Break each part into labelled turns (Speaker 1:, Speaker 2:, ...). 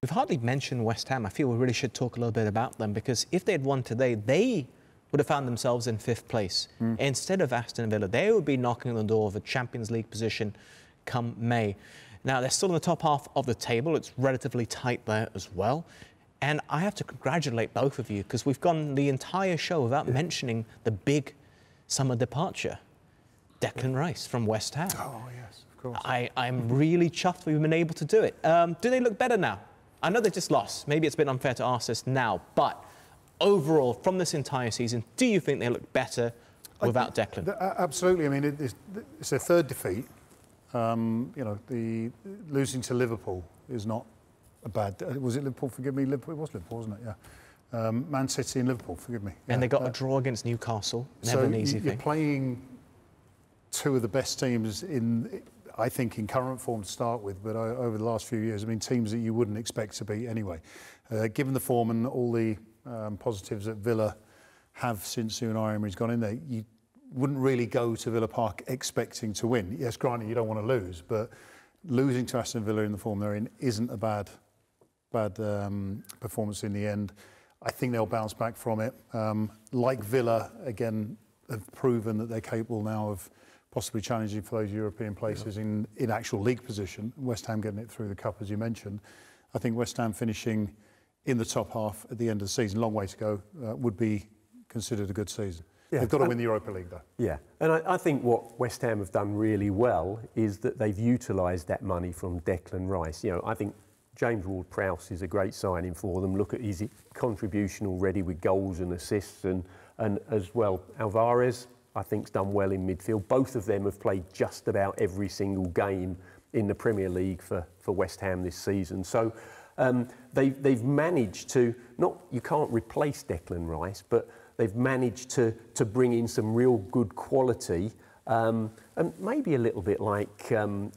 Speaker 1: We've hardly mentioned West Ham. I feel we really should talk a little bit about them, because if they had won today, they would have found themselves in 5th place. Instead of Aston Villa, they would be knocking on the door of a Champions League position come May. Now, they're still in the top half of the table. It's relatively tight there as well. And I have to congratulate both of you, because we've gone the entire show without mentioning the big summer departure, Declan Rice from West Ham.
Speaker 2: Oh, yes, of course.
Speaker 1: I'm really chuffed we've been able to do it. Do they look better now? I know they just lost. Maybe it's a bit unfair to ask this now, but overall, from this entire season, do you think they look better without Declan?
Speaker 2: Absolutely. I mean, it's their 3rd defeat. You know, the losing to Liverpool is not a bad... Was it Liverpool? Forgive me. Liverpool. It was Liverpool, wasn't it? Yeah. Man City and Liverpool. Forgive me. Yeah.
Speaker 1: And they got a draw against Newcastle. Never an easy thing.
Speaker 2: You're playing 2 of the best teams I think, in current form to start with, but over the last few years, I mean, teams that you wouldn't expect to beat anyway. Given the form and all the positives that Villa have since Unai Emery's gone in there, you wouldn't really go to Villa Park expecting to win. Yes, granted, you don't want to lose, but losing to Aston Villa in the form they're in isn't a bad performance in the end. I think they'll bounce back from it. Like Villa, again, have proven that they're capable now of possibly challenging for those European places in actual league position. West Ham getting it through the cup, as you mentioned. I think West Ham finishing in the top half at the end of the season, long way to go, would be considered a good season. Yeah. They've got to win the Europa League, though. Yeah,
Speaker 3: and I think what West Ham have done really well is that they've utilised that money from Declan Rice. You know, I think James Ward-Prowse is a great signing for them. Look at his contribution already with goals and assists, and as well, Alvarez, I think, has done well in midfield. Both of them have played just about every single game in the Premier League for West Ham this season. So they've managed to, you can't replace Declan Rice, but they've managed to bring in some real good quality, and maybe a little bit like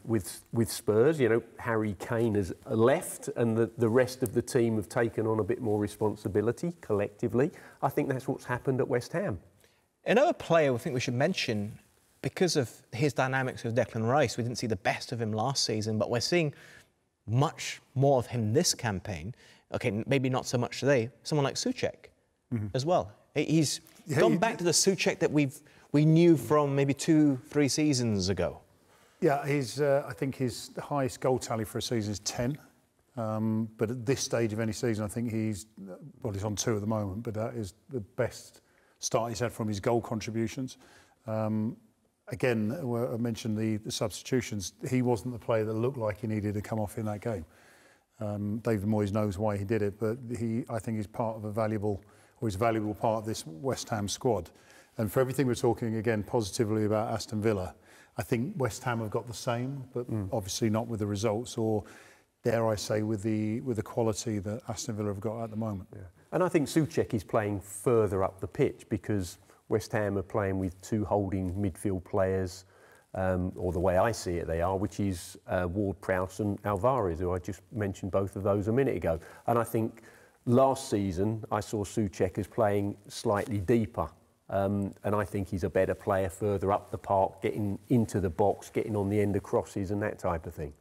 Speaker 3: with Spurs. You know, Harry Kane has left, and the rest of the team have taken on a bit more responsibility collectively. I think that's what's happened at West Ham.
Speaker 1: Another player I think we should mention, because of his dynamics with Declan Rice, we didn't see the best of him last season, but we're seeing much more of him this campaign. Okay, maybe not so much today. Someone like Souček as well. He's gone back to the Souček that we knew from maybe 2-3 seasons ago.
Speaker 2: Yeah, I think his highest goal tally for a season is 10. But at this stage of any season, I think he's on 2 at the moment, but that is the best start he's had from his goal contributions. Again, I mentioned the substitutions. He wasn't the player that looked like he needed to come off in that game. David Moyes knows why he did it, but I think he's part of a valuable part of this West Ham squad. And for everything we're talking, again, positively about Aston Villa, I think West Ham have got the same, but obviously not with the results, or dare I say, with the quality that Aston Villa have got at the moment.
Speaker 3: Yeah. And I think Souček is playing further up the pitch, because West Ham are playing with 2 holding midfield players, or the way I see it they are, which is Ward-Prowse and Alvarez, who I just mentioned both of those a minute ago. And I think last season I saw Souček as playing slightly deeper, and I think he's a better player further up the park, getting into the box, getting on the end of crosses and that type of thing.